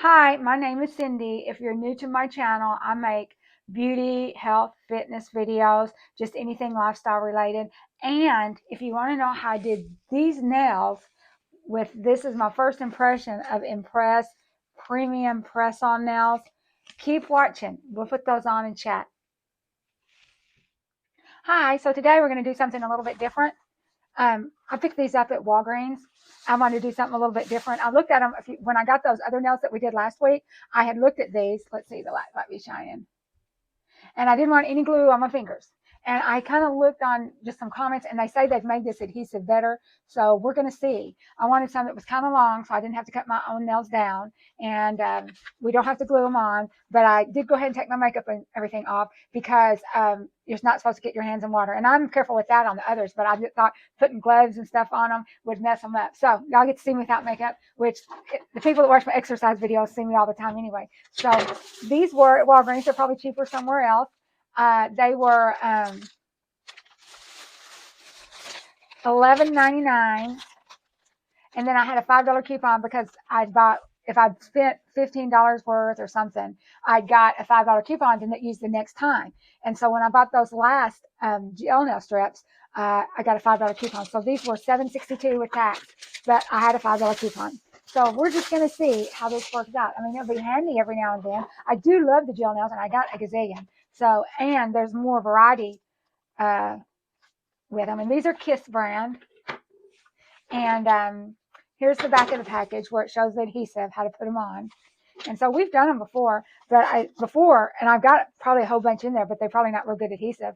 Hi, my name is Cindy. If you're new to my channel, I make beauty, health, fitness videos, just anything lifestyle related. And if you want to know how I did these nails this is my first impression of imPRESS premium press-on nails. Keep watching. We'll put those on and chat. Hi, so today we're going to do something a little bit different. I picked these up at Walgreens. I wanted to do something a little bit different. I looked at them when I got those other nails that we did last week. I had looked at these. Let's see, the light might be shining. And I didn't want any glue on my fingers. And I kind of looked on just some comments, and they say they've made this adhesive better. So we're going to see. I wanted some that was kind of long, so I didn't have to cut my own nails down. And we don't have to glue them on. But I did go ahead and take my makeup and everything off because you're not supposed to get your hands in water. And I'm careful with that on the others, but I just thought putting gloves and stuff on them would mess them up. So y'all get to see me without makeup, which the people that watch my exercise videos see me all the time anyway. So these were at Walgreens. They're probably cheaper somewhere else. They were $11.99, and then I had a $5 coupon because if I'd spent $15 worth or something, I got a $5 coupon to use the next time. And so when I bought those last gel nail strips, I got a $5 coupon. So these were $7.62 with tax, but I had a $5 coupon. So we're just going to see how this works out. I mean, it'll be handy every now and then. I do love the gel nails, and I got a gazillion. So, and there's more variety with them. And these are Kiss brand. And here's the back of the package where it shows the adhesive, how to put them on. And so we've done them before, and I've got probably a whole bunch in there, but they're probably not real good adhesive.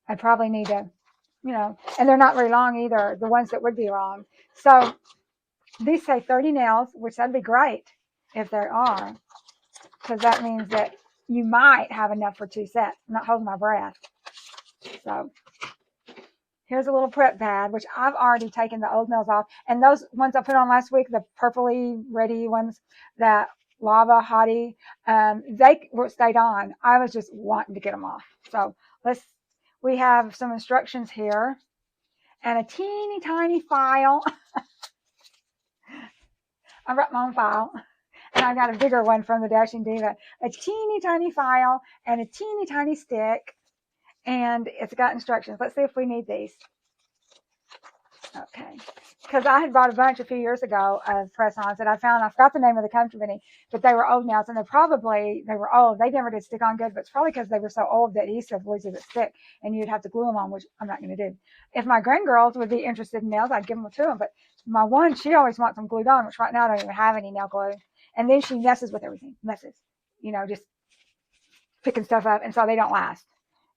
I probably need to, and they're not very long either, the ones that would be long. So these say 30 nails, which that'd be great if there are, because that means that you might have enough for 2 sets. I'm not holding my breath. So here's a little prep pad, which I've already taken the old nails off. And those ones I put on last week, the purpley, reddy ones, that lava hottie, they stayed on. I was just wanting to get them off. So we have some instructions here and a teeny tiny file. I brought my own file. And I got a bigger one from the Dashing Diva. A teeny tiny file and a teeny tiny stick. And it's got instructions. Let's see if we need these. Okay. Because I had bought a bunch a few years ago of press-ons that I forgot the name of the company, but they were old nails, and they were old. They never did stick on good, but it's probably because they were so old that adhesive loses its stick, and you'd have to glue them on, which I'm not going to do. If my grandgirls would be interested in nails, I'd give them to them, but my one, she always wants them glued on, which right now I don't even have any nail glue. And then she messes with everything, just picking stuff up, and so they don't last.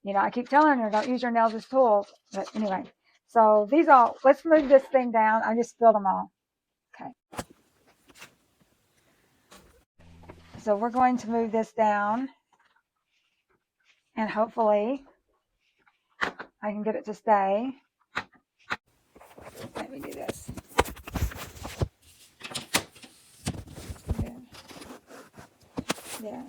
I keep telling her, don't use your nails as tools, but anyway. So let's move this thing down. I just spilled them all. Okay. So we're going to move this down, and hopefully I can get it to stay. Let me do this. Yeah.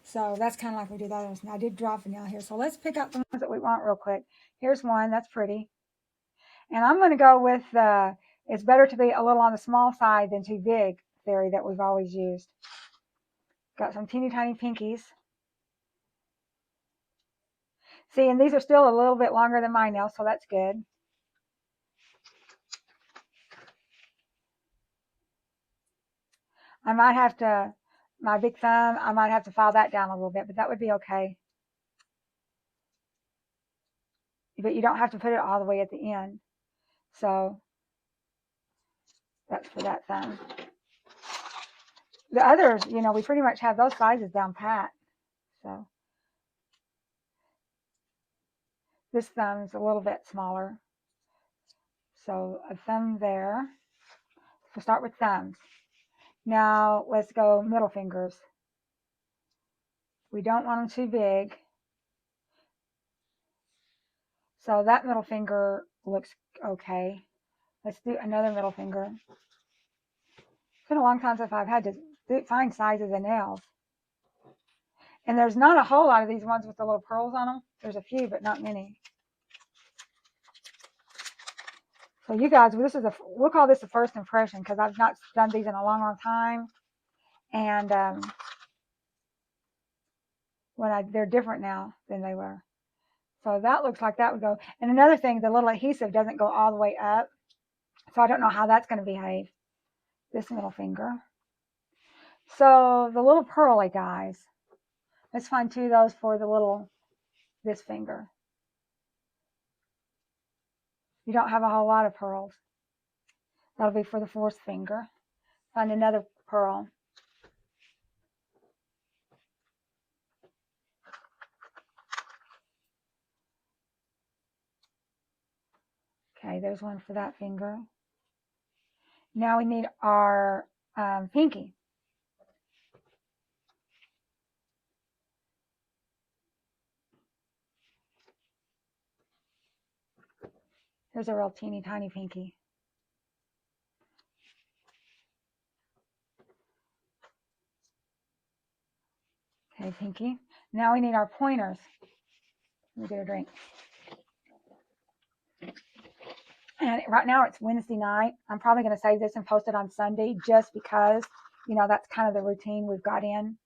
So that's kind of like we did that. I did drop a nail here. So let's pick out the ones that we want real quick. Here's one. That's pretty. And I'm going to go with it's better to be a little on the small side than too big theory that we've always used. Got some teeny tiny pinkies. See, and these are still a little bit longer than my nails, so that's good. I might have to, my big thumb, I might have to file that down a little bit, but that would be okay. But you don't have to put it all the way at the end. So that's for that thumb. The others, we pretty much have those sizes down pat. So this thumb is a little bit smaller. So a thumb there. We'll start with thumbs. Now let's go middle fingers. We don't want them too big. So that middle finger looks okay. Let's do another middle finger. It's been a long time since I've had to find sizes of nails. And there's not a whole lot of these ones with the little pearls on them. There's a few, but not many. So you guys, we'll call this a first impression because I've not done these in a long, long time. And they're different now than they were. So that looks like that would go. And another thing, the little adhesive doesn't go all the way up. So I don't know how that's going to behave, this middle finger. So the little pearly guys, let's find 2 of those for this finger. You don't have a whole lot of pearls. That'll be for the 4th finger. Find another pearl. Okay, there's one for that finger. Now we need our pinky. Here's a real teeny tiny pinky. Okay, pinky. Now we need our pointers. Let me get a drink. And right now it's Wednesday night. I'm probably going to save this and post it on Sunday just because, that's kind of the routine we've got in.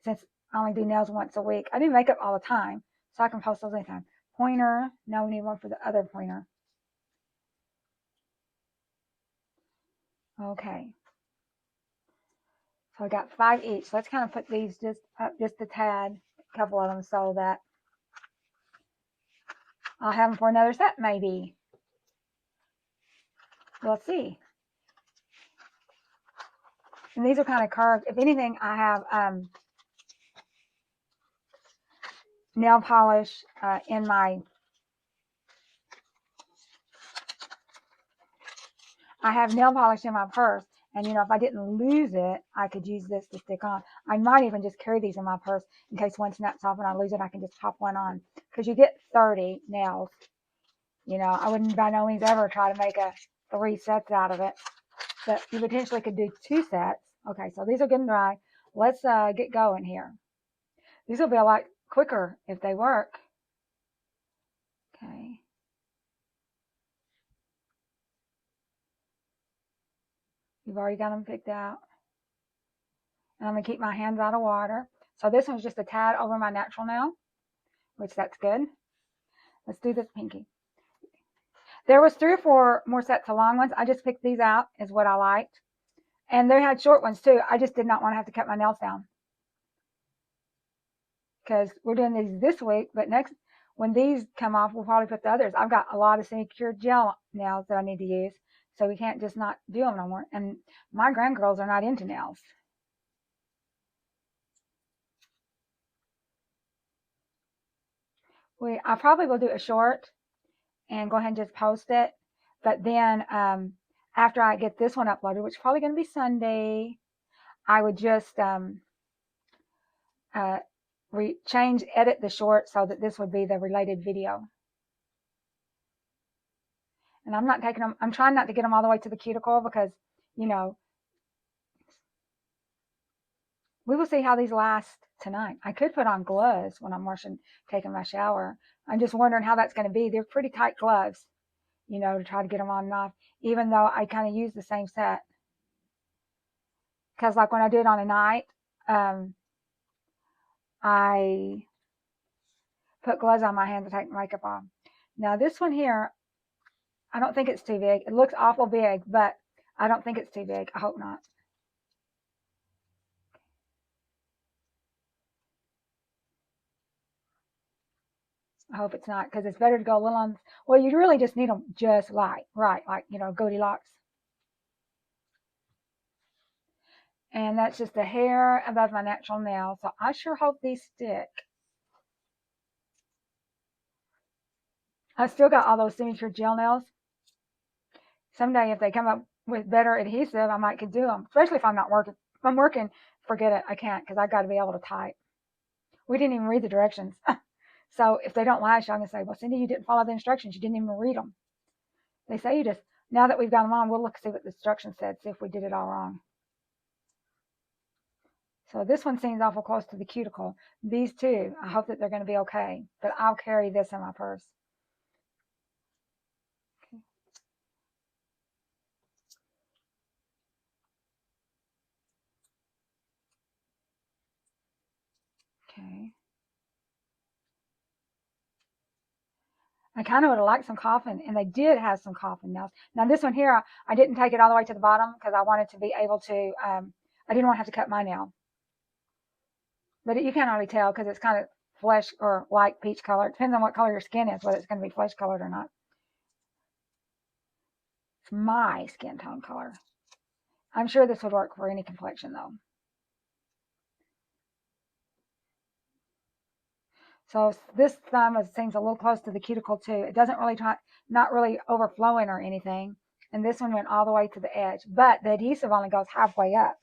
Since I only do nails once a week. I do makeup all the time, so I can post those anytime. Pointer. Now we need one for the other pointer. Okay. So I got 5 each. Let's kind of put these just up just a tad, a couple of them, so that I'll have them for another set maybe. We'll see. And these are kind of curved. If anything, I have nail polish in my... I have nail polish in my purse. And, if I didn't lose it, I could use this to stick on. I might even just carry these in my purse in case one snaps off and I lose it. I can just pop one on. Because you get 30 nails. I wouldn't by no means ever try to make 3 sets out of it. But you potentially could do 2 sets. Okay, so these are getting dry. Let's get going here. These will be a lot quicker if they work. Okay. You've already got them picked out. And I'm going to keep my hands out of water. So this one's just a tad over my natural nail, which that's good. Let's do this pinky. There was 3 or 4 more sets of long ones. I just picked these out is what I liked. And they had short ones too. I just did not want to have to cut my nails down. Because we're doing these this week, but next, when these come off, we'll probably put the others. I've got a lot of semi-cured gel nails that I need to use. So we can't just not do them no more. And my grandgirls are not into nails. I probably will do a short and go ahead and just post it. But then after I get this one uploaded, which is probably going to be Sunday, I would just edit the short so that this would be the related video. And I'm not taking them, I'm trying not to get them all the way to the cuticle because, we will see how these last tonight. I could put on gloves when I'm taking my shower. I'm just wondering how that's going to be. They're pretty tight gloves, to try to get them on and off, even though I kind of use the same set. Because like when I do it on a night, I put gloves on my hands to take the makeup off. Now this one here, I don't think it's too big. It looks awful big, but I don't think it's too big. I hope not. I hope it's not, because it's better to go a little on. Well, you really just need them just right, like, Goldilocks. And that's just a hair above my natural nail. So I sure hope these stick. I've still got all those signature gel nails. Someday, if they come up with better adhesive, I might could do them, especially if I'm not working. If I'm working, forget it. I can't, because I've got to be able to type. We didn't even read the directions. So if they don't last, I'm going to say, well, Cindy, you didn't follow the instructions. You didn't even read them. They say you just, now that we've got them on, we'll look see what the instructions said, see if we did it all wrong. So this one seems awful close to the cuticle. These two, I hope that they're going to be okay. But I'll carry this in my purse. Okay. Okay. I kind of would have liked some coffin, and they did have some coffin nails. Now this one here, I didn't take it all the way to the bottom because I wanted to be able to, I didn't want to have to cut my nail. But you can't really tell because it's kind of flesh or light peach color. It depends on what color your skin is, whether it's going to be flesh colored or not. It's my skin tone color. I'm sure this would work for any complexion though. So this thumb seems a little close to the cuticle too. It doesn't really not really overflowing or anything. And this one went all the way to the edge, but the adhesive only goes halfway up.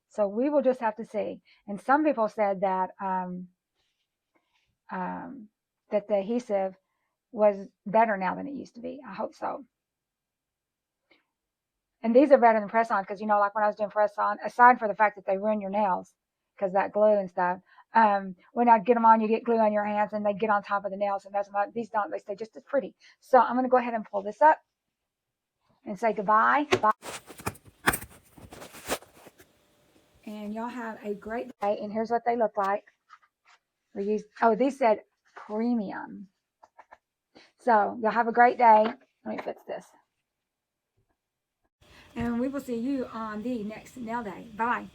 So we will just have to see. And some people said that that the adhesive was better now than it used to be. I hope so. And these are better than press-on because, you know, like when I was doing press-on, aside for the fact that they ruin your nails because that glue and stuff, when I'd get them on, you get glue on your hands and they get on top of the nails and mess them up. These don't. They stay just as pretty. So I'm going to go ahead and pull this up and say goodbye. And y'all have a great day. And here's what they look like. These said premium. So y'all have a great day. Let me fix this. And we will see you on the next nail day. Bye.